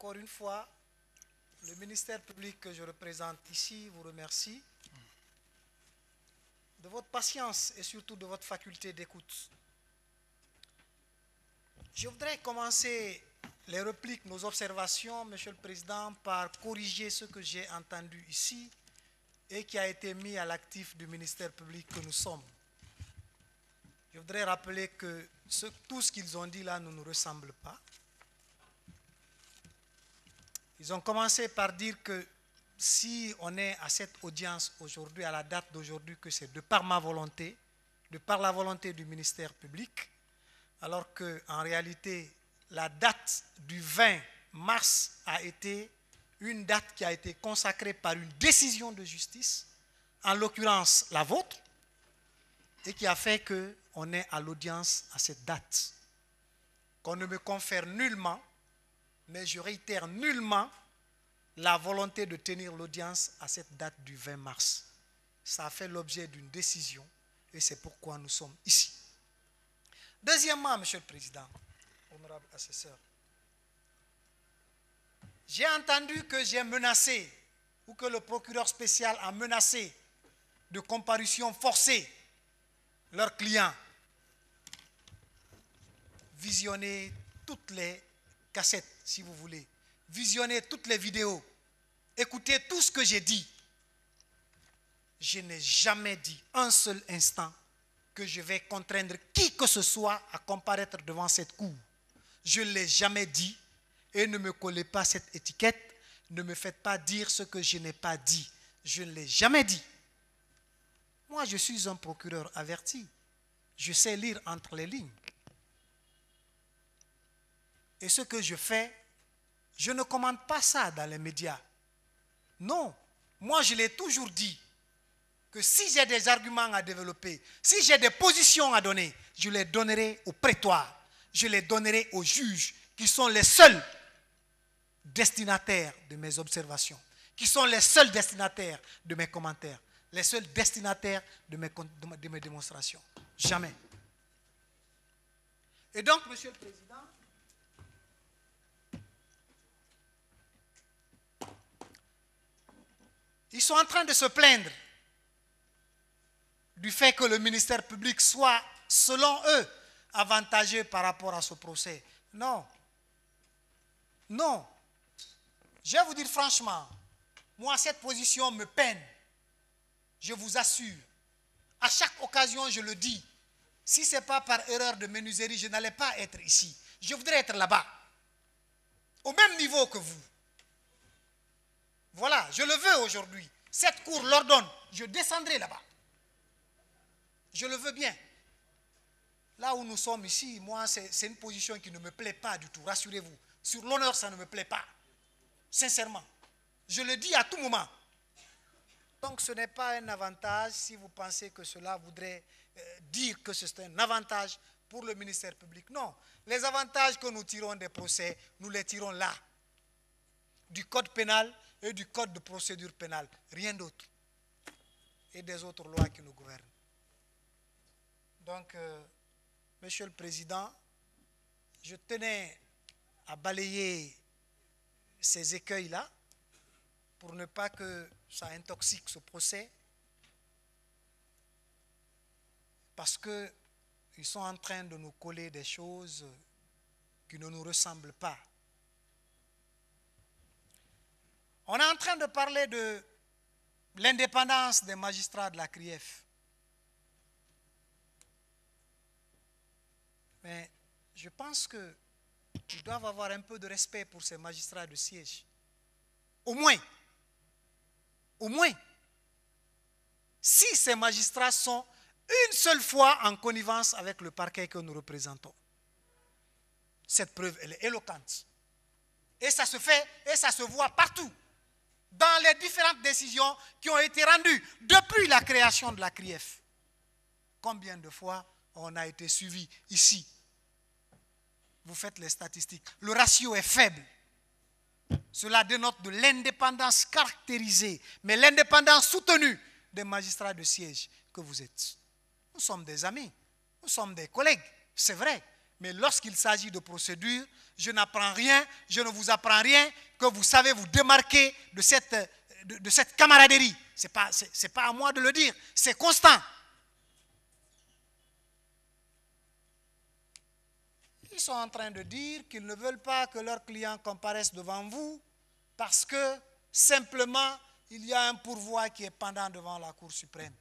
encore une fois, le ministère public que je représente ici vous remercie de votre patience et surtout de votre faculté d'écoute. Je voudrais commencer les répliques, nos observations, Monsieur le Président, par corriger ce que j'ai entendu ici et qui a été mis à l'actif du ministère public que nous sommes. Je voudrais rappeler que tout ce qu'ils ont dit là ne nous ressemble pas. Ils ont commencé par dire que si on est à cette audience aujourd'hui, à la date d'aujourd'hui, que c'est de par ma volonté, de par la volonté du ministère public, alors qu'en réalité, la date du 20 mars a été une date qui a été consacrée par une décision de justice, en l'occurrence la vôtre, et qui a fait qu'on est à l'audience à cette date. Qu'on ne me confère nullement, mais je réitère nullement la volonté de tenir l'audience à cette date du 20 mars. Ça a fait l'objet d'une décision et c'est pourquoi nous sommes ici. Deuxièmement, Monsieur le Président, honorable assesseur, j'ai entendu que j'ai menacé ou que le procureur spécial a menacé de comparution forcée leurs clients. Visionnez toutes les cassettes, si vous voulez. Visionnez toutes les vidéos. Écoutez tout ce que j'ai dit. Je n'ai jamais dit un seul instant que je vais contraindre qui que ce soit à comparaître devant cette cour. Je ne l'ai jamais dit et ne me collez pas cette étiquette. Ne me faites pas dire ce que je n'ai pas dit. Je ne l'ai jamais dit. Moi, je suis un procureur averti. Je sais lire entre les lignes. Et ce que je fais, je ne commande pas ça dans les médias. Non, moi je l'ai toujours dit, que si j'ai des arguments à développer, si j'ai des positions à donner, je les donnerai au prétoire, je les donnerai aux juges, qui sont les seuls destinataires de mes observations, qui sont les seuls destinataires de mes commentaires, les seuls destinataires de mes démonstrations. Jamais. Et donc, Monsieur le Président, ils sont en train de se plaindre du fait que le ministère public soit, selon eux, avantageux par rapport à ce procès. Non. Non. Je vais vous dire franchement, moi, cette position me peine. Je vous assure. À chaque occasion, je le dis. Si ce n'est pas par erreur de menuiserie, je n'allais pas être ici. Je voudrais être là-bas. Au même niveau que vous. Voilà, je le veux aujourd'hui. Cette cour l'ordonne. Je descendrai là-bas. Je le veux bien. Là où nous sommes ici, moi, c'est une position qui ne me plaît pas du tout. Rassurez-vous. Sur l'honneur, ça ne me plaît pas. Sincèrement. Je le dis à tout moment. Donc, ce n'est pas un avantage si vous pensez que cela voudrait dire que c'est un avantage pour le ministère public. Non. Les avantages que nous tirons des procès, nous les tirons là. Du code pénal et du code de procédure pénale. Rien d'autre. Et des autres lois qui nous gouvernent. Donc, Monsieur le Président, je tenais à balayer ces écueils-là pour ne pas que ça intoxique ce procès. Parce qu'ils sont en train de nous coller des choses qui ne nous ressemblent pas. On est en train de parler de l'indépendance des magistrats de la CRIEF. Mais je pense qu'ils doivent avoir un peu de respect pour ces magistrats de siège. Au moins. Au moins. Si ces magistrats sont une seule fois en connivence avec le parquet que nous représentons. Cette preuve, elle est éloquente. Et ça se fait, et ça se voit partout. Dans les différentes décisions qui ont été rendues depuis la création de la CRIEF. Combien de fois on a été suivi ici? Vous faites les statistiques. Le ratio est faible. Cela dénote de l'indépendance caractérisée, mais l'indépendance soutenue des magistrats de siège que vous êtes. Nous sommes des amis, nous sommes des collègues, c'est vrai, Mais lorsqu'il s'agit de procédure, je n'apprends rien, je ne vous apprends rien, que vous savez vous démarquer de cette camaraderie. Ce n'est pas à moi de le dire, c'est constant. Ils sont en train de dire qu'ils ne veulent pas que leurs clients comparaissent devant vous parce que simplement il y a un pourvoi qui est pendant devant la Cour suprême.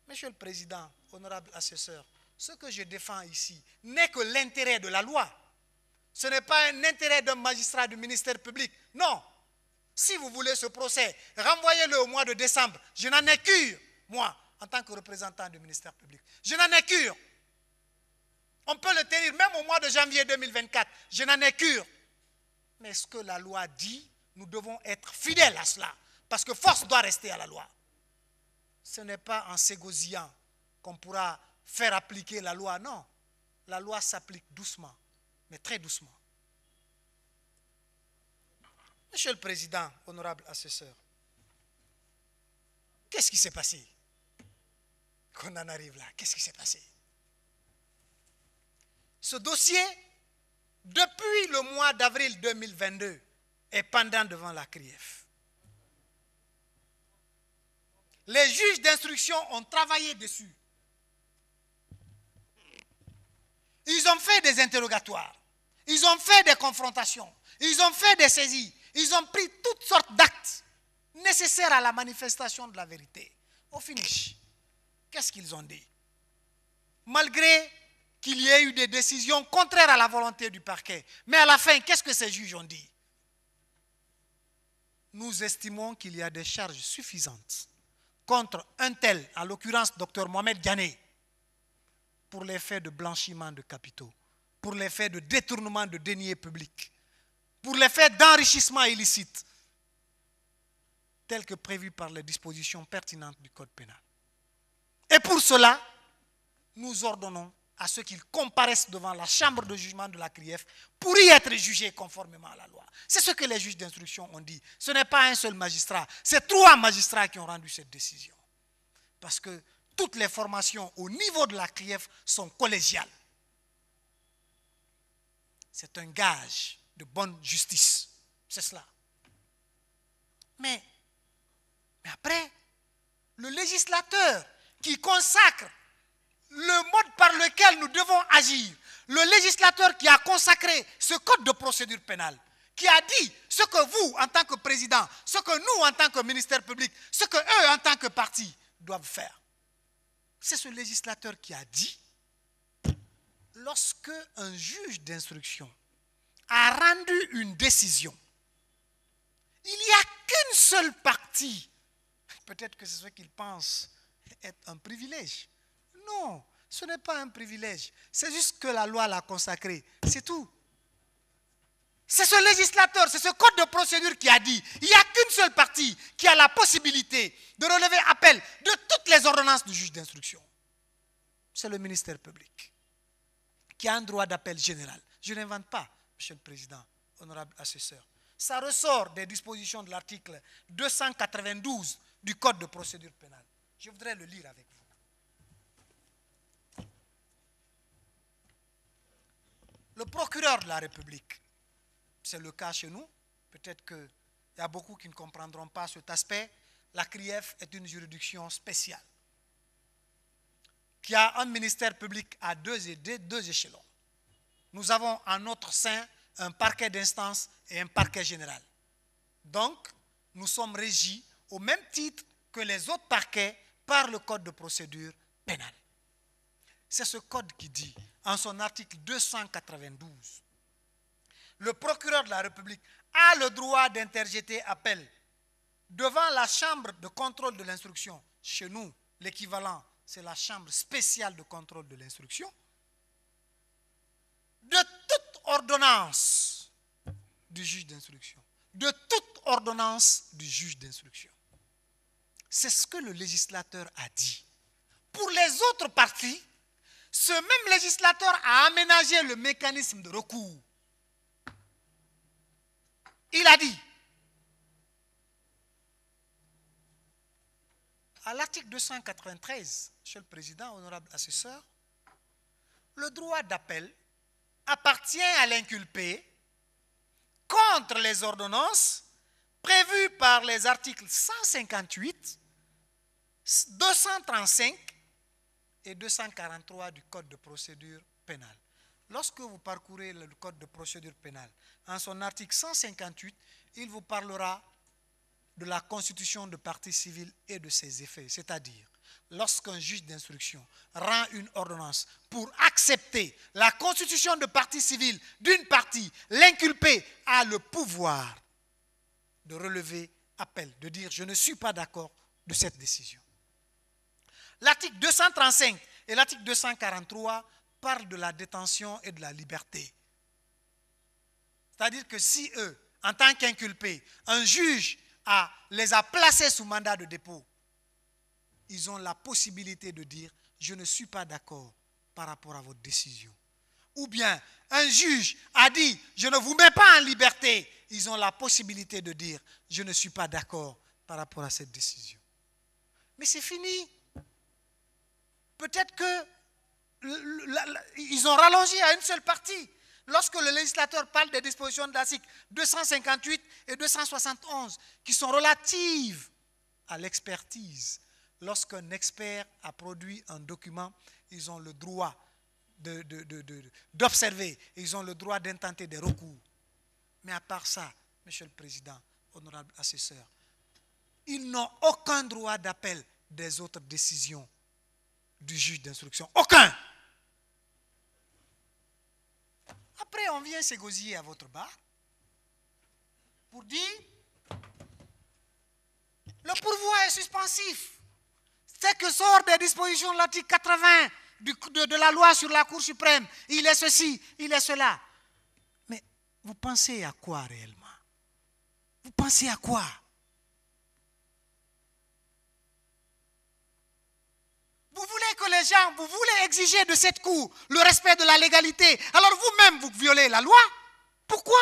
Monsieur le Président, honorable assesseur, ce que je défends ici n'est que l'intérêt de la loi. Ce n'est pas un intérêt d'un magistrat du ministère public. Non. Si vous voulez ce procès, renvoyez-le au mois de décembre. Je n'en ai cure, moi, en tant que représentant du ministère public. Je n'en ai cure. On peut le tenir même au mois de janvier 2024. Je n'en ai cure. Mais ce que la loi dit, nous devons être fidèles à cela. Parce que force doit rester à la loi. Ce n'est pas en s'égosillant qu'on pourra faire appliquer la loi. Non. La loi s'applique doucement, mais très doucement. Monsieur le Président, honorable assesseur, qu'est-ce qui s'est passé qu'on en arrive là? Qu'est-ce qui s'est passé? Ce dossier, depuis le mois d'avril 2022, est pendant devant la CRIEF. Les juges d'instruction ont travaillé dessus. Ils ont fait des interrogatoires, ils ont fait des confrontations, ils ont fait des saisies, ils ont pris toutes sortes d'actes nécessaires à la manifestation de la vérité. Au finish, qu'est-ce qu'ils ont dit? Malgré qu'il y ait eu des décisions contraires à la volonté du parquet, mais à la fin, qu'est-ce que ces juges ont dit? Nous estimons qu'il y a des charges suffisantes contre un tel, en l'occurrence Dr Mohamed Diané, pour les faits de blanchiment de capitaux, pour les faits de détournement de deniers publics, pour les faits d'enrichissement illicite, tels que prévus par les dispositions pertinentes du Code pénal. Et pour cela, nous ordonnons à ceux qui comparaissent devant la chambre de jugement de la CRIEF pour y être jugés conformément à la loi. C'est ce que les juges d'instruction ont dit. Ce n'est pas un seul magistrat, c'est 3 magistrats qui ont rendu cette décision. Parce que toutes les formations au niveau de la CRIEF sont collégiales. C'est un gage de bonne justice. C'est cela. Mais après, le législateur qui consacre le mode par lequel nous devons agir, le législateur qui a consacré ce code de procédure pénale, qui a dit ce que vous, en tant que président, ce que nous, en tant que ministère public, ce que eux, en tant que parti, doivent faire. C'est ce législateur qui a dit, lorsque un juge d'instruction a rendu une décision, il n'y a qu'une seule partie. Peut-être que c'est ce qu'ils pensent être un privilège. Non, ce n'est pas un privilège. C'est juste que la loi l'a consacré. C'est tout. C'est ce législateur, c'est ce code de procédure qui a dit il n'y a qu'une seule partie qui a la possibilité de relever appel de toutes les ordonnances du juge d'instruction. C'est le ministère public qui a un droit d'appel général. Je n'invente pas, Monsieur le Président, honorable assesseur. Ça ressort des dispositions de l'article 292 du Code de procédure pénale. Je voudrais le lire avec vous. Le procureur de la République, c'est le cas chez nous, peut-être qu'il y a beaucoup qui ne comprendront pas cet aspect, la CRIEF est une juridiction spéciale, qui a un ministère public à deux échelons. Nous avons en notre sein un parquet d'instance et un parquet général. Donc, nous sommes régis au même titre que les autres parquets par le Code de procédure pénale. C'est ce code qui dit, en son article 292, le procureur de la République a le droit d'interjeter appel devant la chambre de contrôle de l'instruction. Chez nous, l'équivalent, c'est la chambre spéciale de contrôle de l'instruction, de toute ordonnance du juge d'instruction. De toute ordonnance du juge d'instruction. C'est ce que le législateur a dit. Pour les autres parties, ce même législateur a aménagé le mécanisme de recours. Il a dit, à l'article 293, Monsieur le Président, honorable assesseur, le droit d'appel appartient à l'inculpé contre les ordonnances prévues par les articles 158, 235 et 243 du Code de procédure pénale. Lorsque vous parcourez le Code de procédure pénale, en son article 158, il vous parlera de la constitution de partie civile et de ses effets. C'est-à-dire, lorsqu'un juge d'instruction rend une ordonnance pour accepter la constitution de partie civile d'une partie, l'inculpé a le pouvoir de relever appel, de dire « je ne suis pas d'accord de cette décision ». L'article 235 et l'article 243 parlent de la détention et de la liberté. C'est-à-dire que si eux, en tant qu'inculpés, un juge les a placés sous mandat de dépôt, ils ont la possibilité de dire « je ne suis pas d'accord par rapport à votre décision ». Ou bien un juge a dit « je ne vous mets pas en liberté », ils ont la possibilité de dire « je ne suis pas d'accord par rapport à cette décision ». Mais c'est fini. Peut-être qu'ils ont rallongé à une seule partie. Lorsque le législateur parle des dispositions de l'article 258 et 271 qui sont relatives à l'expertise, lorsqu'un expert a produit un document, ils ont le droit d'observer, ils ont le droit d'intenter des recours. Mais à part ça, Monsieur le Président, honorable assesseur, ils n'ont aucun droit d'appel des autres décisions du juge d'instruction. Aucun. Après, on vient s'égosiller à votre bar pour dire le pourvoi est suspensif. C'est que sort des dispositions de l'article 80 de la loi sur la Cour suprême. Il est ceci, il est cela. Mais vous pensez à quoi réellement? Vous pensez à quoi? Vous voulez que les gens, vous voulez exiger de cette Cour le respect de la légalité. Alors vous-même, vous violez la loi. Pourquoi?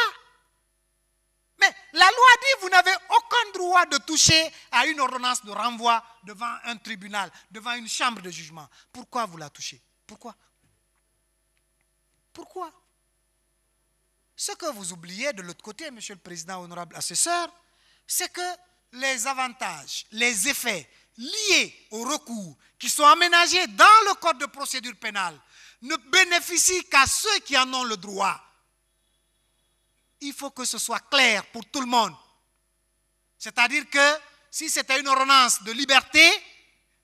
Mais la loi dit que vous n'avez aucun droit de toucher à une ordonnance de renvoi devant un tribunal, devant une chambre de jugement. Pourquoi vous la touchez? Pourquoi? Pourquoi? Ce que vous oubliez de l'autre côté, Monsieur le Président, honorable assesseur, c'est que les avantages, les effets liés au recours qui sont aménagés dans le Code de procédure pénale ne bénéficient qu'à ceux qui en ont le droit. Il faut que ce soit clair pour tout le monde. C'est-à-dire que si c'était une ordonnance de liberté,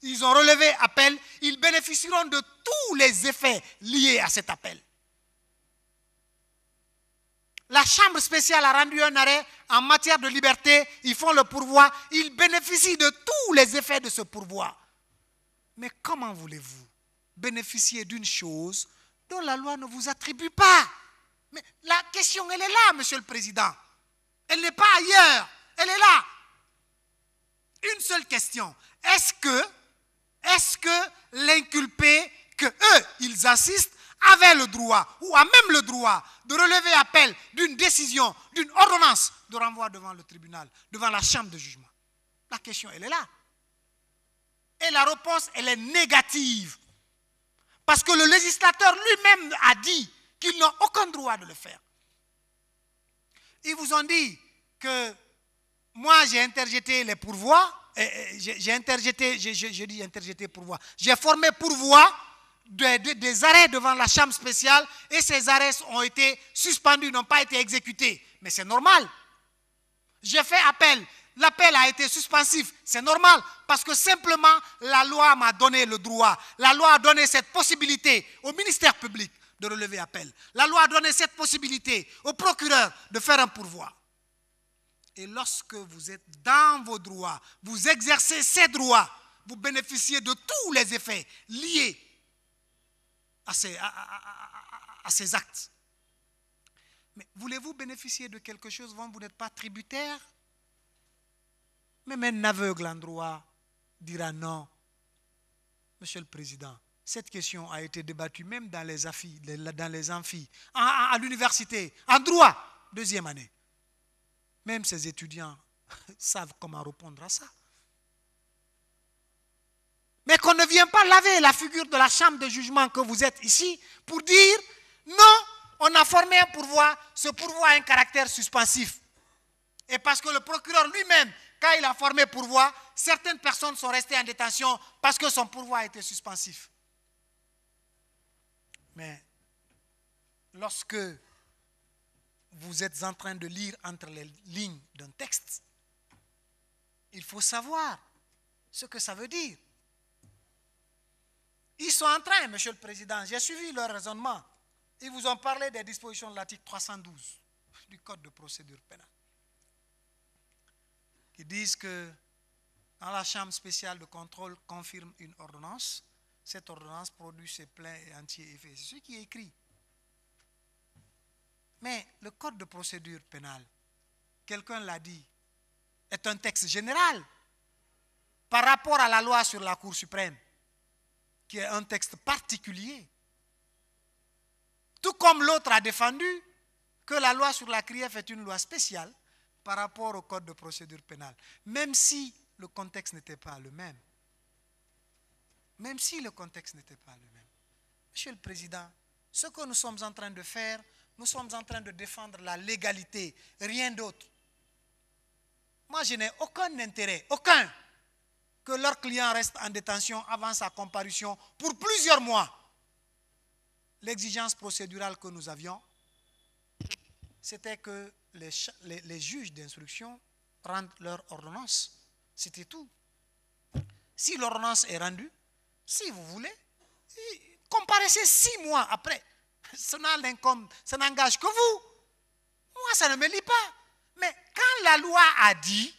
ils ont relevé appel, ils bénéficieront de tous les effets liés à cet appel. La Chambre spéciale a rendu un arrêt en matière de liberté, ils font le pourvoi, ils bénéficient de tous les effets de ce pourvoi. Mais comment voulez-vous bénéficier d'une chose dont la loi ne vous attribue pas? Mais la question, elle est là, Monsieur le Président. Elle n'est pas ailleurs, elle est là. Une seule question. Est-ce que l'inculpé, que eux, ils assistent, avait le droit, ou a même le droit, de relever appel d'une décision, d'une ordonnance de renvoi devant le tribunal, devant la chambre de jugement? La question, elle est là. Et la réponse, elle est négative. Parce que le législateur lui-même a dit qu'ils n'ont aucun droit de le faire. Ils vous ont dit que moi, j'ai interjeté les pourvois, j'ai interjeté pourvoi. J'ai formé pourvoi des arrêts devant la chambre spéciale et ces arrêts ont été suspendus, n'ont pas été exécutés. Mais c'est normal. J'ai fait appel. L'appel a été suspensif. C'est normal parce que simplement la loi m'a donné le droit. La loi a donné cette possibilité au ministère public de relever appel. La loi a donné cette possibilité au procureur de faire un pourvoi. Et lorsque vous êtes dans vos droits, vous exercez ces droits, vous bénéficiez de tous les effets liés à ces actes. Mais voulez-vous bénéficier de quelque chose dont vous n'êtes pas tributaire? Même un aveugle en droit dira non. Monsieur le Président, cette question a été débattue même dans les amphis, à l'université, en droit, deuxième année. Même ces étudiants savent comment répondre à ça. Mais qu'on ne vient pas laver la figure de la chambre de jugement que vous êtes ici pour dire non, on a formé un pourvoi, ce pourvoi a un caractère suspensif. Et parce que le procureur lui-même, quand il a formé pourvoi, certaines personnes sont restées en détention parce que son pourvoi a été suspensif. Mais lorsque vous êtes en train de lire entre les lignes d'un texte, il faut savoir ce que ça veut dire. Ils sont en train, Monsieur le Président, j'ai suivi leur raisonnement. Ils vous ont parlé des dispositions de l'article 312 du Code de procédure pénale, qui disent que quand la Chambre spéciale de contrôle confirme une ordonnance, cette ordonnance produit ses pleins et entiers effets. C'est ce qui est écrit. Mais le Code de procédure pénale, quelqu'un l'a dit, est un texte général par rapport à la loi sur la Cour suprême, qui est un texte particulier. Tout comme l'autre a défendu que la loi sur la CRIEF est une loi spéciale par rapport au Code de procédure pénale, même si le contexte n'était pas le même. Même si le contexte n'était pas le même. Monsieur le Président, ce que nous sommes en train de faire, nous sommes en train de défendre la légalité, rien d'autre. Moi, je n'ai aucun intérêt, aucun, que leur client reste en détention avant sa comparution pour plusieurs mois. L'exigence procédurale que nous avions, c'était que les juges d'instruction rendent leur ordonnance. C'était tout. Si l'ordonnance est rendue, si vous voulez, comparaissez 6 mois après. Ça n'engage que vous. Moi, ça ne me lie pas. Mais quand la loi a dit,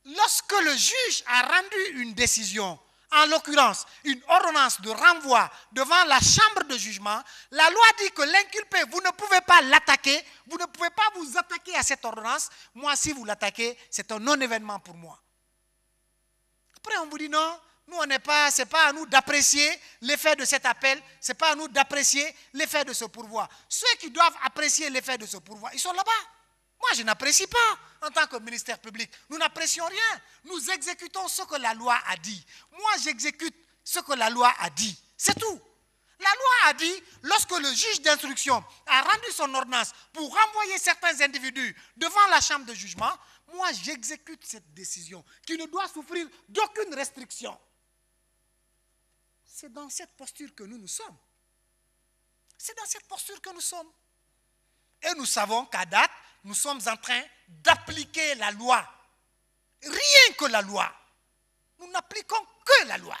lorsque le juge a rendu une décision, en l'occurrence une ordonnance de renvoi devant la chambre de jugement, la loi dit que l'inculpé, vous ne pouvez pas l'attaquer, vous ne pouvez pas vous attaquer à cette ordonnance. Moi, si vous l'attaquez, c'est un non-événement pour moi. Après, on vous dit non, nous, ce n'est pas à nous d'apprécier l'effet de cet appel, ce n'est pas à nous d'apprécier l'effet de ce pourvoi. Ceux qui doivent apprécier l'effet de ce pourvoi, ils sont là-bas. Moi, je n'apprécie pas en tant que ministère public. Nous n'apprécions rien. Nous exécutons ce que la loi a dit. Moi, j'exécute ce que la loi a dit. C'est tout. La loi a dit, lorsque le juge d'instruction a rendu son ordonnance pour renvoyer certains individus devant la chambre de jugement, moi, j'exécute cette décision qui ne doit souffrir d'aucune restriction. C'est dans cette posture que nous sommes. C'est dans cette posture que nous sommes. Et nous savons qu'à date, nous sommes en train d'appliquer la loi. Rien que la loi. Nous n'appliquons que la loi.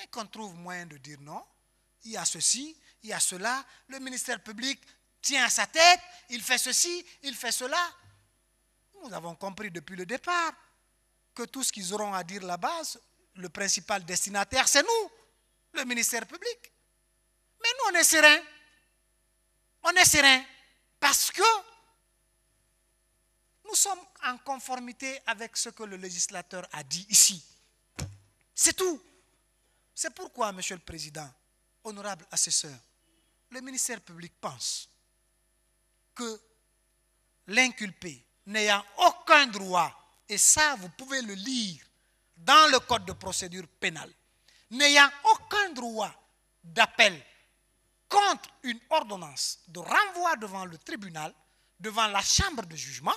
Et qu'on trouve moyen de dire non, il y a ceci, il y a cela, le ministère public tient à sa tête, il fait ceci, il fait cela. Nous avons compris depuis le départ que tout ce qu'ils auront à dire là-bas, le principal destinataire, c'est nous, le ministère public. Mais nous, on est sereins. On est serein parce que nous sommes en conformité avec ce que le législateur a dit ici. C'est tout. C'est pourquoi, Monsieur le Président, honorable assesseur, le ministère public pense que l'inculpé n'ayant aucun droit, et ça vous pouvez le lire dans le Code de procédure pénale, n'ayant aucun droit d'appel contre une ordonnance de renvoi devant le tribunal, devant la chambre de jugement,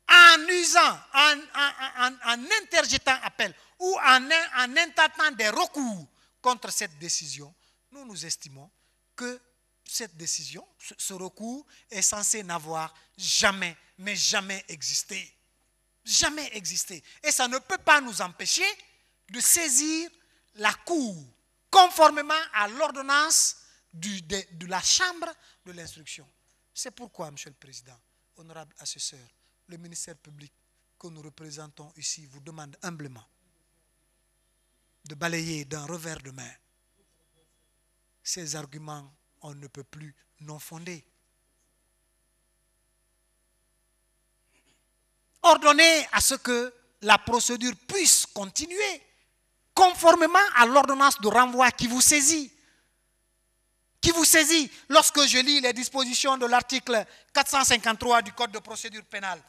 en usant, en interjetant appel ou en intentant des recours contre cette décision, nous estimons que cette décision, ce recours est censé n'avoir jamais, mais jamais existé. Jamais existé. Et ça ne peut pas nous empêcher de saisir la Cour conformément à l'ordonnance de la chambre de l'instruction. C'est pourquoi, Monsieur le Président, honorable assesseur, le ministère public que nous représentons ici vous demande humblement de balayer d'un revers de main ces arguments on ne peut plus non fondés. Ordonner à ce que la procédure puisse continuer conformément à l'ordonnance de renvoi qui vous saisit. Qui vous saisit lorsque je lis les dispositions de l'article 453 du Code de procédure pénale,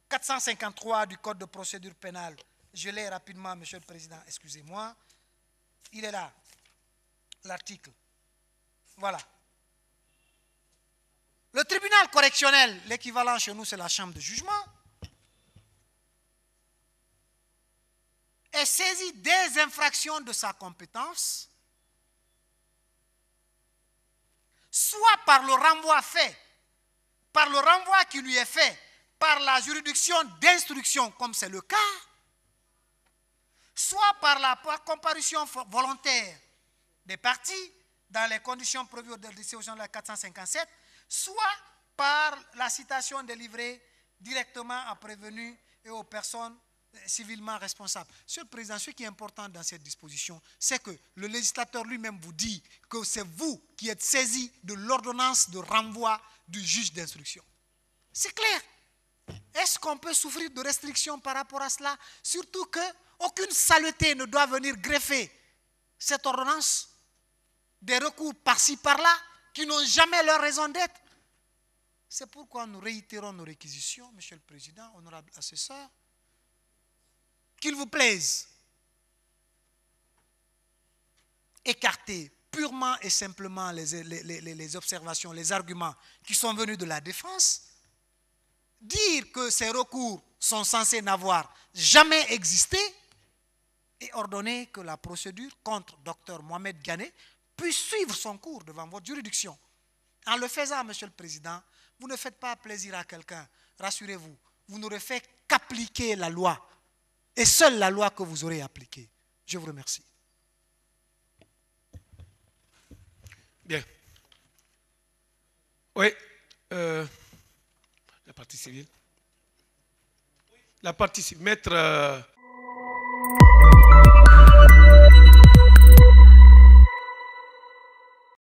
453 du Code de procédure pénale. Je l'ai rapidement, Monsieur le Président, excusez-moi. Il est là, l'article. Voilà. Le tribunal correctionnel, l'équivalent chez nous, c'est la chambre de jugement, est saisi des infractions de sa compétence, soit par le renvoi fait, par le renvoi qui lui est fait par la juridiction d'instruction, comme c'est le cas, soit par la comparution volontaire des parties dans les conditions prévues de la disposition de la 457, soit par la citation délivrée directement à prévenus et aux personnes civilement responsables. Monsieur le Président, ce qui est important dans cette disposition, c'est que le législateur lui-même vous dit que c'est vous qui êtes saisi de l'ordonnance de renvoi du juge d'instruction. C'est clair. Est-ce qu'on peut souffrir de restrictions par rapport à cela? Surtout qu'aucune saleté ne doit venir greffer cette ordonnance, des recours par-ci, par-là, qui n'ont jamais leur raison d'être. C'est pourquoi nous réitérons nos réquisitions, Monsieur le Président, honorable assesseur, qu'il vous plaise, écarter purement et simplement les observations, les arguments qui sont venus de la défense, dire que ces recours sont censés n'avoir jamais existé et ordonner que la procédure contre Dr Mohamed Ghané puisse suivre son cours devant votre juridiction. En le faisant, Monsieur le Président, vous ne faites pas plaisir à quelqu'un, rassurez-vous, vous n'aurez fait qu'appliquer la loi, et seule la loi que vous aurez appliquée. Je vous remercie. Bien. Oui, la partie civile. La partie civile. Maître...